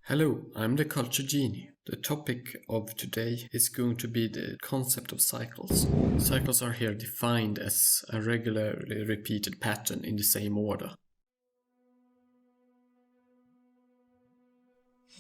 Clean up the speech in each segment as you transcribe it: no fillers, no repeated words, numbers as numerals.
Hello, I'm the Culture Genie. The topic of today is going to be the concept of cycles. Cycles are here defined as a regularly repeated pattern in the same order.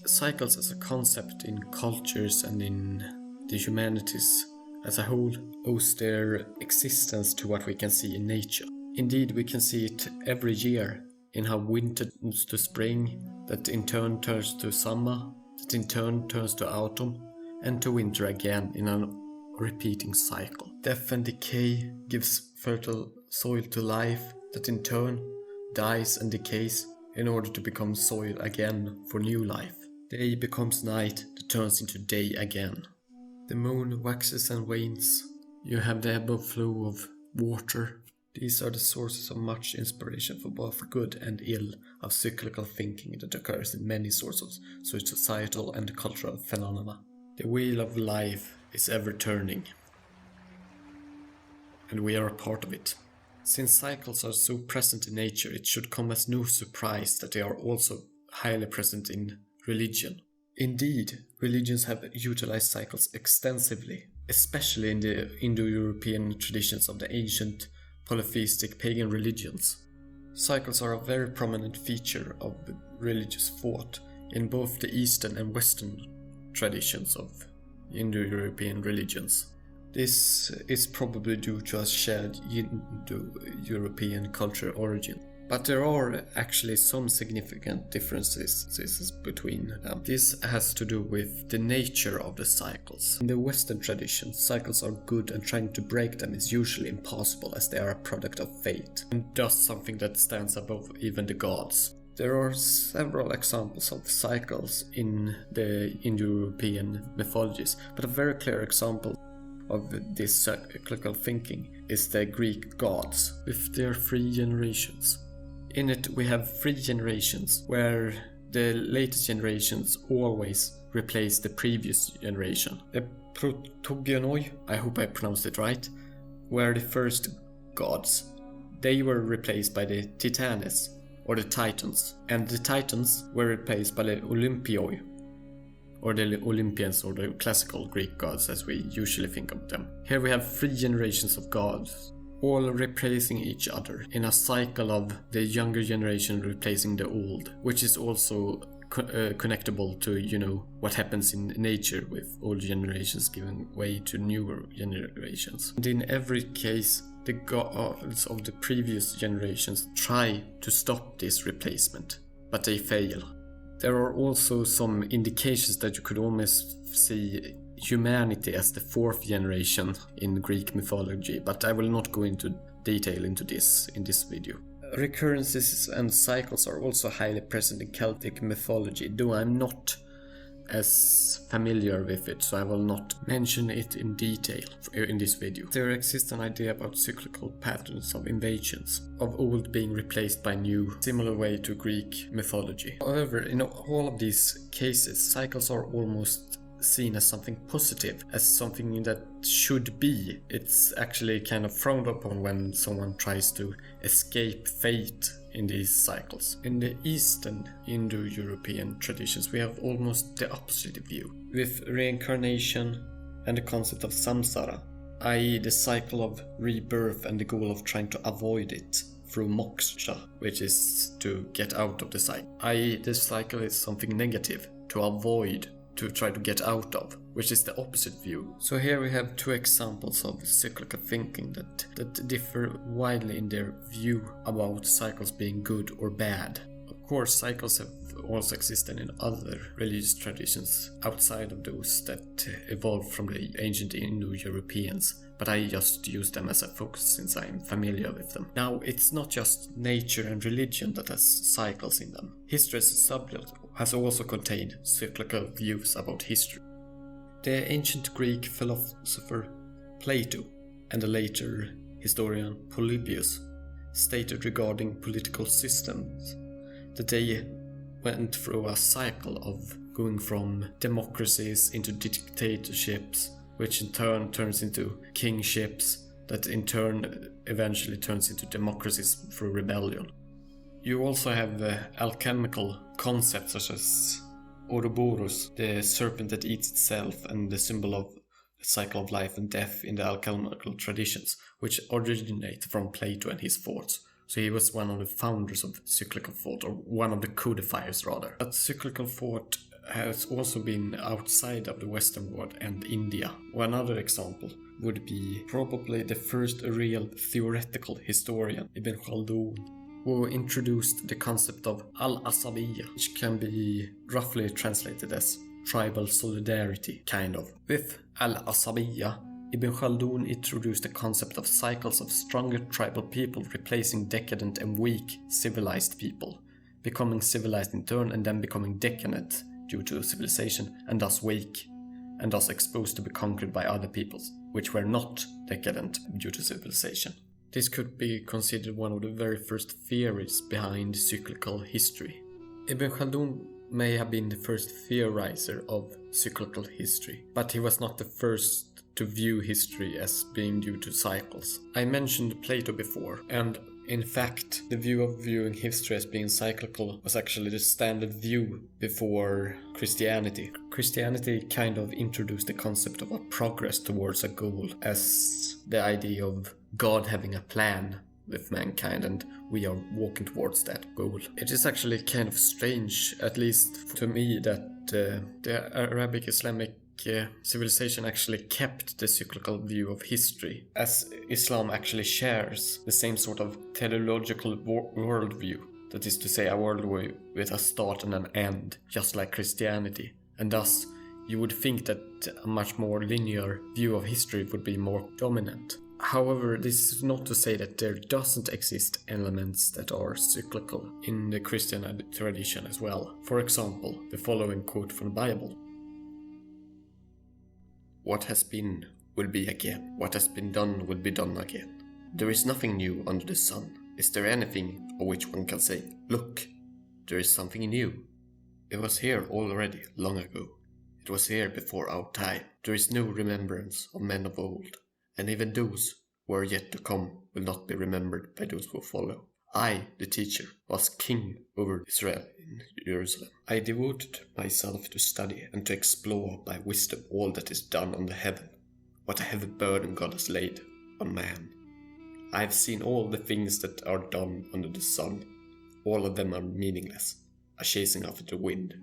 Cycles as a concept in cultures and in the humanities as a whole owes their existence to what we can see in nature. Indeed, we can see it every year in how winter turns to spring, that in turn turns to summer, that in turn turns to autumn, and to winter again in a repeating cycle. Death and decay gives fertile soil to life, that in turn dies and decays in order to become soil again for new life. Day becomes night, that turns into day again. The moon waxes and wanes. You have the ebb and flow of water. These are the sources of much inspiration for both good and ill of cyclical thinking that occurs in many sorts of societal and cultural phenomena. The wheel of life is ever turning, and we are a part of it. Since cycles are so present in nature, it should come as no surprise that they are also highly present in religion. Indeed, religions have utilized cycles extensively, especially in the Indo-european traditions of the ancient polytheistic pagan religions. Cycles are a very prominent feature of religious thought in both the Eastern and Western traditions of Indo-European religions. This is probably due to a shared Indo-European cultural origin. But there are actually some significant differences between them. This has to do with the nature of the cycles. In the Western tradition, cycles are good and trying to break them is usually impossible as they are a product of fate, and thus something that stands above even the gods. There are several examples of cycles in the Indo-European mythologies, but a very clear example of this cyclical thinking is the Greek gods, with their 3 generations. In it we have 3 generations, where the latest generations always replace the previous generation. The Protogenoi, I hope I pronounced it right, were the first gods. They were replaced by the Titanes, or the Titans, and the Titans were replaced by the Olympioi, or the Olympians, or the classical Greek gods as we usually think of them. Here we have 3 generations of gods, all replacing each other in a cycle of the younger generation replacing the old, which is also connectable to, what happens in nature with old generations giving way to newer generations. And in every case, the gods of the previous generations try to stop this replacement, but they fail. There are also some indications that you could almost see humanity as the 4th generation in Greek mythology, but I will not go into detail into this in this video. Recurrences and cycles are also highly present in Celtic mythology, though I'm not as familiar with it, so I will not mention it in detail in this video. There exists an idea about cyclical patterns of invasions, of old being replaced by new, similar way to Greek mythology. However, in all of these cases, cycles are almost seen as something positive, as something that should be. It's actually kind of frowned upon when someone tries to escape fate in these cycles. In the Eastern Indo-European traditions, we have almost the opposite view, with reincarnation and the concept of samsara, i.e. the cycle of rebirth and the goal of trying to avoid it through moksha, which is to get out of the cycle, i.e. this cycle is something negative, to avoid, to try to get out of, which is the opposite view. So here we have 2 examples of cyclical thinking that differ widely in their view about cycles being good or bad. Of course, cycles have also existed in other religious traditions outside of those that evolved from the ancient Indo-Europeans, but I just use them as a focus since I'm familiar with them. Now, it's not just nature and religion that has cycles in them. History as a subject has also contained cyclical views about history. The ancient Greek philosopher Plato and the later historian Polybius stated regarding political systems that they went through a cycle of going from democracies into dictatorships, which in turn turns into kingships, that in turn eventually turns into democracies through rebellion. You also have alchemical concepts such as Ouroboros, the serpent that eats itself, and the symbol of the cycle of life and death in the alchemical traditions, which originate from Plato and his thoughts. So he was one of the founders of cyclical thought, or one of the codifiers rather. But cyclical thought has also been outside of the Western world and India. One other example would be probably the first real theoretical historian, Ibn Khaldun, who introduced the concept of al-asabiyya, which can be roughly translated as tribal solidarity, kind of. With al-asabiyya, Ibn Khaldun introduced the concept of cycles of stronger tribal people replacing decadent and weak civilized people, becoming civilized in turn and then becoming decadent due to civilization and thus weak, and thus exposed to be conquered by other peoples, which were not decadent due to civilization. This could be considered one of the very first theories behind cyclical history. Ibn Khaldun may have been the first theorizer of cyclical history, but he was not the first to view history as being due to cycles. I mentioned Plato before, and in fact, the view of viewing history as being cyclical was actually the standard view before Christianity. Christianity kind of introduced the concept of a progress towards a goal as the idea of God having a plan with mankind and we are walking towards that goal. It is actually kind of strange, at least to me, that the Arabic Islamic civilization actually kept the cyclical view of history, as Islam actually shares the same sort of teleological worldview, that is to say a worldview with a start and an end, just like Christianity, and thus you would think that a much more linear view of history would be more dominant. However, this is not to say that there doesn't exist elements that are cyclical in the Christian tradition as well. For example, the following quote from the Bible: "What has been will be again. What has been done will be done again. There is nothing new under the sun. Is there anything of which one can say, 'Look, there is something new'? It was here already long ago. It was here before our time. There is no remembrance of men of old, and even those who are yet to come will not be remembered by those who follow. I, the teacher, was king over Israel in Jerusalem. I devoted myself to study and to explore by wisdom all that is done under heaven. What a heavy burden God has laid on man. I have seen all the things that are done under the sun. All of them are meaningless, a chasing after the wind."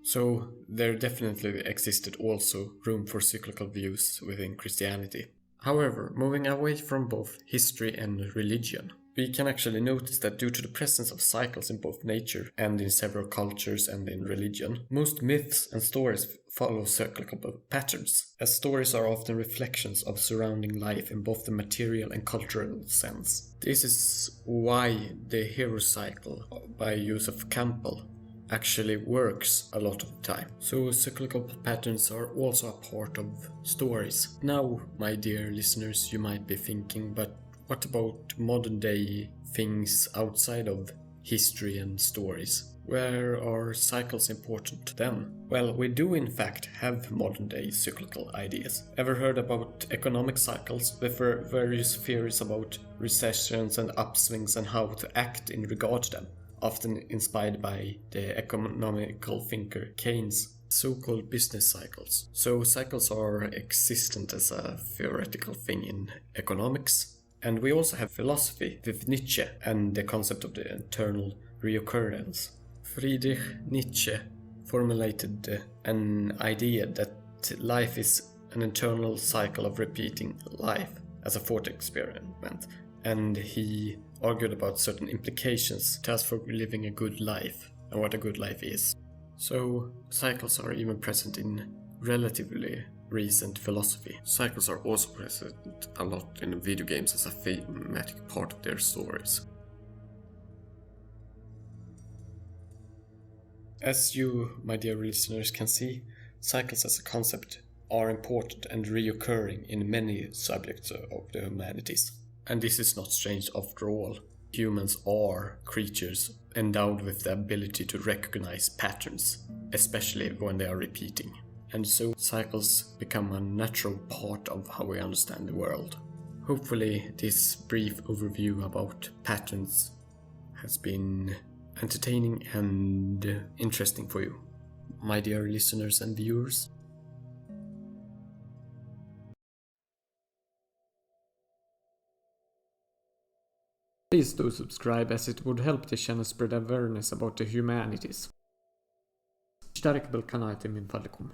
So there definitely existed also room for cyclical views within Christianity. However, moving away from both history and religion, we can actually notice that due to the presence of cycles in both nature and in several cultures and in religion, most myths and stories follow cyclical patterns, as stories are often reflections of surrounding life in both the material and cultural sense. This is why the hero cycle by Joseph Campbell actually works a lot of the time. So cyclical patterns are also a part of stories. Now, my dear listeners, you might be thinking, but what about modern day things outside of history and stories? Where are cycles important then? Well, we do in fact have modern day cyclical ideas. Ever heard about economic cycles with various theories about recessions and upswings and how to act in regard to them? Often inspired by the economical thinker Keynes' so-called business cycles. So cycles are existent as a theoretical thing in economics. And we also have philosophy with Nietzsche and the concept of the eternal reoccurrence. Friedrich Nietzsche formulated an idea that life is an eternal cycle of repeating life as a thought experiment, and he argued about certain implications to us for living a good life and what a good life is. So cycles are even present in relatively recent philosophy. Cycles are also present a lot in video games as a thematic part of their stories. As you, my dear listeners, can see, cycles as a concept are important and reoccurring in many subjects of the humanities. And this is not strange after all. Humans are creatures endowed with the ability to recognize patterns, especially when they are repeating. And so cycles become a natural part of how we understand the world. Hopefully this brief overview about patterns has been entertaining and interesting for you, my dear listeners and viewers. Please do subscribe, as it would help the channel spread awareness about the humanities. اشترك بالقناة من فضلكم.